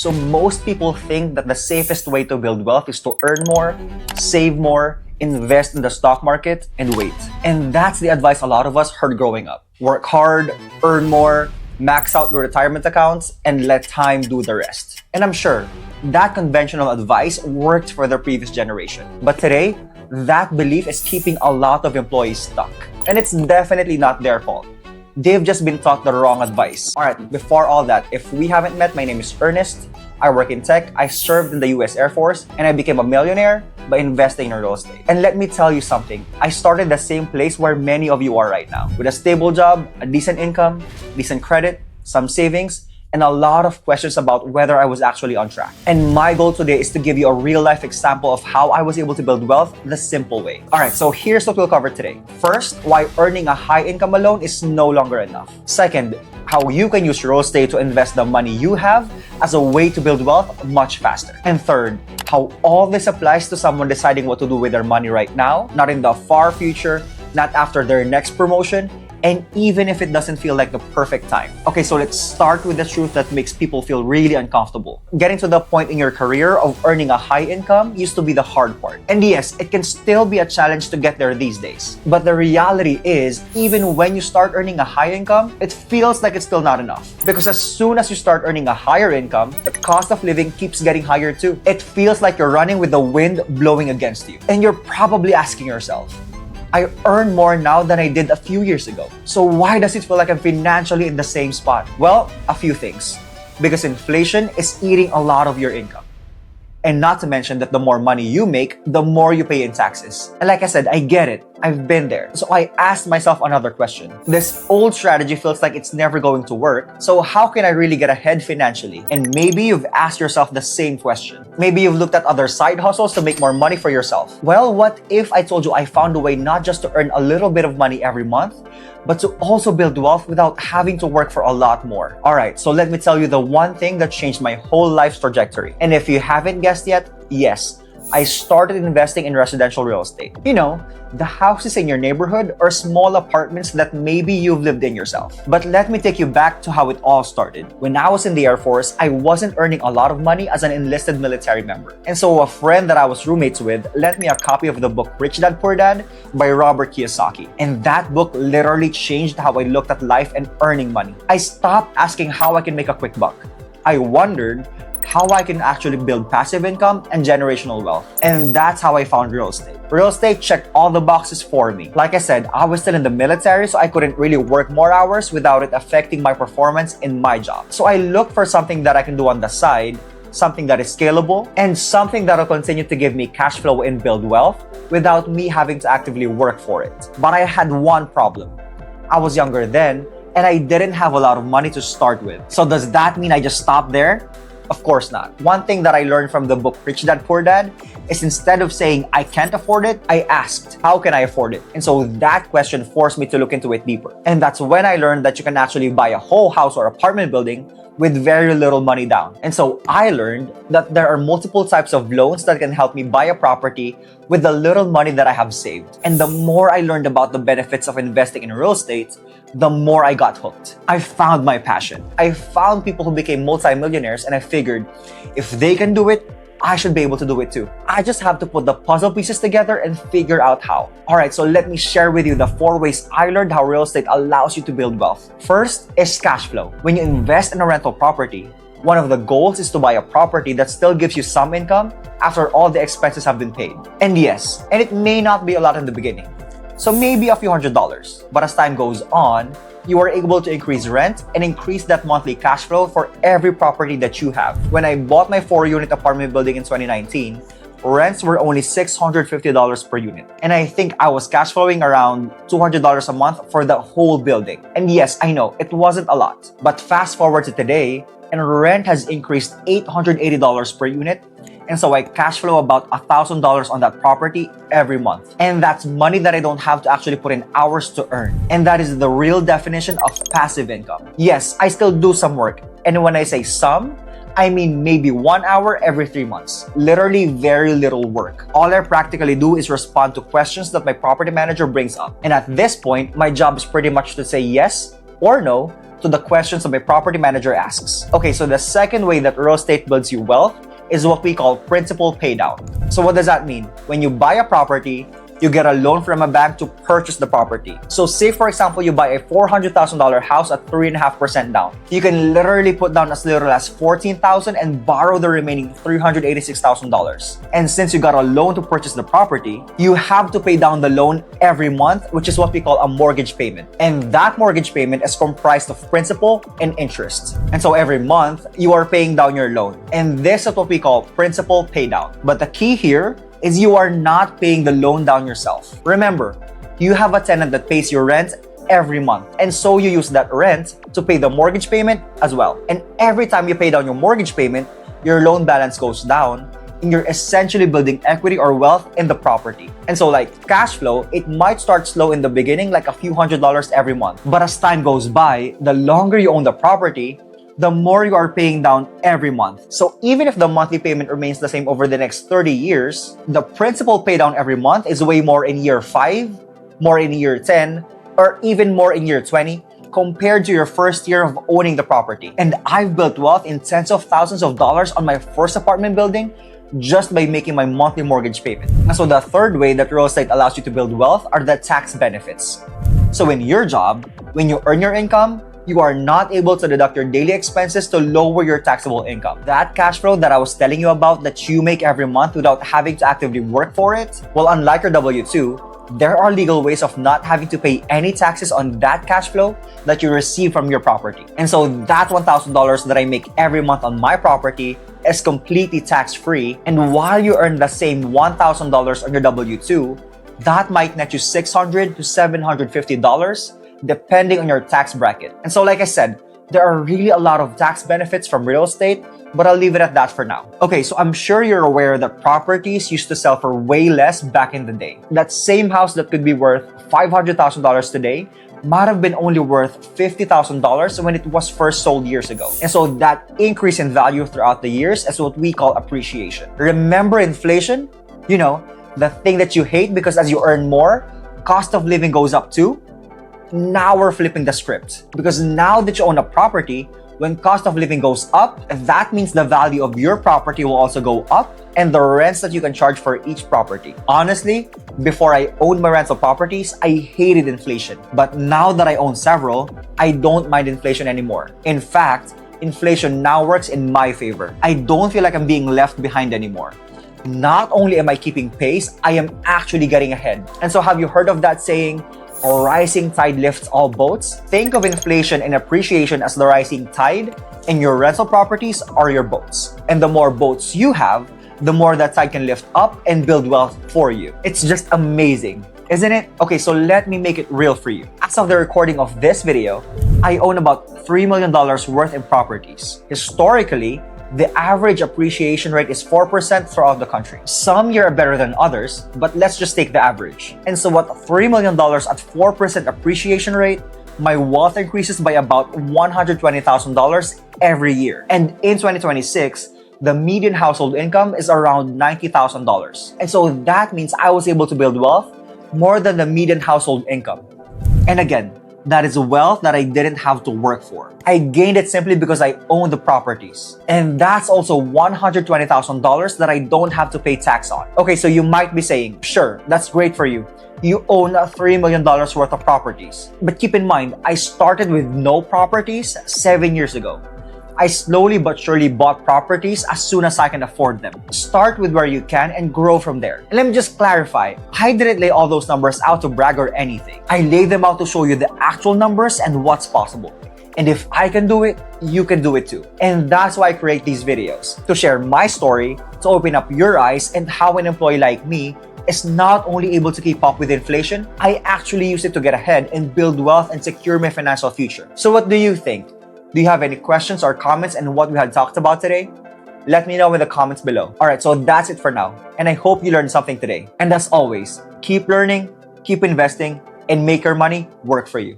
So most people think that the safest way to build wealth is to earn more, save more, invest in the stock market, and wait. And that's the advice a lot of us heard growing up. Work hard, earn more, max out your retirement accounts, and let time do the rest. And I'm sure that conventional advice worked for the previous generation. But today, that belief is keeping a lot of employees stuck. And it's definitely not their fault. They've just been taught the wrong advice. Alright, before all that, if we haven't met, my name is Ernest. I work in tech, I served in the US Air Force, and I became a millionaire by investing in real estate. And let me tell you something, I started the same place where many of you are right now, with a stable job, a decent income, decent credit, some savings, and a lot of questions about whether I was actually on track. And my goal today is to give you a real-life example of how I was able to build wealth the simple way. Alright, so here's what we'll cover today. First, why earning a high income alone is no longer enough. Second, how you can use real estate to invest the money you have as a way to build wealth much faster. And third, how all this applies to someone deciding what to do with their money right now, not in the far future, not after their next promotion, and even if it doesn't feel like the perfect time. Okay, so let's start with the truth that makes people feel really uncomfortable. Getting to the point in your career of earning a high income used to be the hard part. And yes, it can still be a challenge to get there these days. But the reality is, even when you start earning a high income, it feels like it's still not enough. Because as soon as you start earning a higher income, the cost of living keeps getting higher too. It feels like you're running with the wind blowing against you. And you're probably asking yourself, I earn more now than I did a few years ago. So why does it feel like I'm financially in the same spot? Well, a few things. Because inflation is eating a lot of your income. And not to mention that the more money you make, the more you pay in taxes. And like I said, I get it. I've been there. So I asked myself another question. This old strategy feels like it's never going to work. So how can I really get ahead financially? And maybe you've asked yourself the same question. Maybe you've looked at other side hustles to make more money for yourself. Well, what if I told you I found a way not just to earn a little bit of money every month, but to also build wealth without having to work for a lot more? Alright, so let me tell you the one thing that changed my whole life's trajectory. And if you haven't guessed yet, yes, I started investing in residential real estate. You know, the houses in your neighborhood or small apartments that maybe you've lived in yourself. But let me take you back to how it all started. When I was in the Air Force, I wasn't earning a lot of money as an enlisted military member. And so a friend that I was roommates with lent me a copy of the book Rich Dad Poor Dad by Robert Kiyosaki. And that book literally changed how I looked at life and earning money. I stopped asking how I can make a quick buck. I wondered how I can actually build passive income and generational wealth. And that's how I found real estate. Real estate checked all the boxes for me. Like I said, I was still in the military, so I couldn't really work more hours without it affecting my performance in my job. So I looked for something that I can do on the side, something that is scalable, and something that will continue to give me cash flow and build wealth without me having to actively work for it. But I had one problem. I was younger then, and I didn't have a lot of money to start with. So does that mean I just stopped there? Of course not. One thing that I learned from the book Rich Dad Poor Dad is instead of saying I can't afford it, I asked, how can I afford it? And so that question forced me to look into it deeper. And that's when I learned that you can actually buy a whole house or apartment building with very little money down. And so I learned that there are multiple types of loans that can help me buy a property with the little money that I have saved. And the more I learned about the benefits of investing in real estate, the more I got hooked. I found my passion. I found people who became multimillionaires, and I figured if they can do it, I should be able to do it too. I just have to put the puzzle pieces together and figure out how. Alright, so let me share with you the 4 ways I learned how real estate allows you to build wealth. First is cash flow. When you invest in a rental property, one of the goals is to buy a property that still gives you some income after all the expenses have been paid. And yes, and it may not be a lot in the beginning. So maybe a few $100s. But as time goes on, you are able to increase rent and increase that monthly cash flow for every property that you have. When I bought my 4-unit apartment building in 2019, rents were only $650 per unit. And I think I was cash flowing around $200 a month for the whole building. And yes, I know, it wasn't a lot. But fast forward to today, and rent has increased $880 per unit. And so I cash flow about $1,000 on that property every month. And that's money that I don't have to actually put in hours to earn. And that is the real definition of passive income. Yes, I still do some work. And when I say some, I mean maybe 1 hour every 3 months. Literally very little work. All I practically do is respond to questions that my property manager brings up. And at this point, my job is pretty much to say yes or no to the questions that my property manager asks. Okay, so the second way that real estate builds you wealth is what we call principal paydown. So what does that mean? When you buy a property, you get a loan from a bank to purchase the property. So say for example, you buy a $400,000 house at 3.5% down. You can literally put down as little as $14,000 and borrow the remaining $386,000. And since you got a loan to purchase the property, you have to pay down the loan every month, which is what we call a mortgage payment. And that mortgage payment is comprised of principal and interest. And so every month, you are paying down your loan. And this is what we call principal paydown. But the key here is you are not paying the loan down yourself. Remember, you have a tenant that pays your rent every month. And so you use that rent to pay the mortgage payment as well. And every time you pay down your mortgage payment, your loan balance goes down and you're essentially building equity or wealth in the property. And so like cash flow, it might start slow in the beginning, like a few $100s every month. But as time goes by, the longer you own the property, the more you are paying down every month. So even if the monthly payment remains the same over the next 30 years, the principal pay down every month is way more in year 5, more in year 10, or even more in year 20 compared to your first year of owning the property. And I've built wealth in tens of thousands of dollars on my first apartment building just by making my monthly mortgage payment. And so the third way that real estate allows you to build wealth are the tax benefits. So in your job, when you earn your income, you are not able to deduct your daily expenses to lower your taxable income. That cash flow that I was telling you about that you make every month without having to actively work for it, well, unlike your W-2, there are legal ways of not having to pay any taxes on that cash flow that you receive from your property. And so that $1,000 that I make every month on my property is completely tax-free. And while you earn the same $1,000 on your W-2, that might net you $600 to $750 depending on your tax bracket. And so like I said, there are really a lot of tax benefits from real estate, but I'll leave it at that for now. Okay, so I'm sure you're aware that properties used to sell for way less back in the day. That same house that could be worth $500,000 today might have been only worth $50,000 when it was first sold years ago. And so that increase in value throughout the years is what we call appreciation. Remember inflation? You know, the thing that you hate because as you earn more, cost of living goes up too? Now we're flipping the script. Because now that you own a property, when cost of living goes up, that means the value of your property will also go up and the rents that you can charge for each property. Honestly, before I owned my rental properties, I hated inflation. But now that I own several, I don't mind inflation anymore. In fact, inflation now works in my favor. I don't feel like I'm being left behind anymore. Not only am I keeping pace, I am actually getting ahead. And so have you heard of that saying, a rising tide lifts all boats? Think of inflation and appreciation as the rising tide, and your rental properties are your boats. And the more boats you have, the more that tide can lift up and build wealth for you. It's just amazing, isn't it? Okay, so let me make it real for you. As of the recording of this video, I own about $3 million worth in properties. Historically, the average appreciation rate is 4% throughout the country. Some years are better than others, but let's just take the average. And so what $3 million at 4% appreciation rate, my wealth increases by about $120,000 every year. And in 2026, the median household income is around $90,000. And so that means I was able to build wealth more than the median household income. And again, that is wealth that I didn't have to work for. I gained it simply because I own the properties. And that's also $120,000 that I don't have to pay tax on. Okay, so you might be saying, sure, that's great for you. You own $3 million worth of properties. But keep in mind, I started with no properties 7 years ago. I slowly but surely bought properties as soon as I can afford them. Start with where you can and grow from there. And let me just clarify, I didn't lay all those numbers out to brag or anything. I laid them out to show you the actual numbers and what's possible. And if I can do it, you can do it too. And that's why I create these videos, to share my story, to open up your eyes and how an employee like me is not only able to keep up with inflation, I actually use it to get ahead and build wealth and secure my financial future. So what do you think? Do you have any questions or comments on what we had talked about today? Let me know in the comments below. Alright, so that's it for now. And I hope you learned something today. And as always, keep learning, keep investing, and make your money work for you.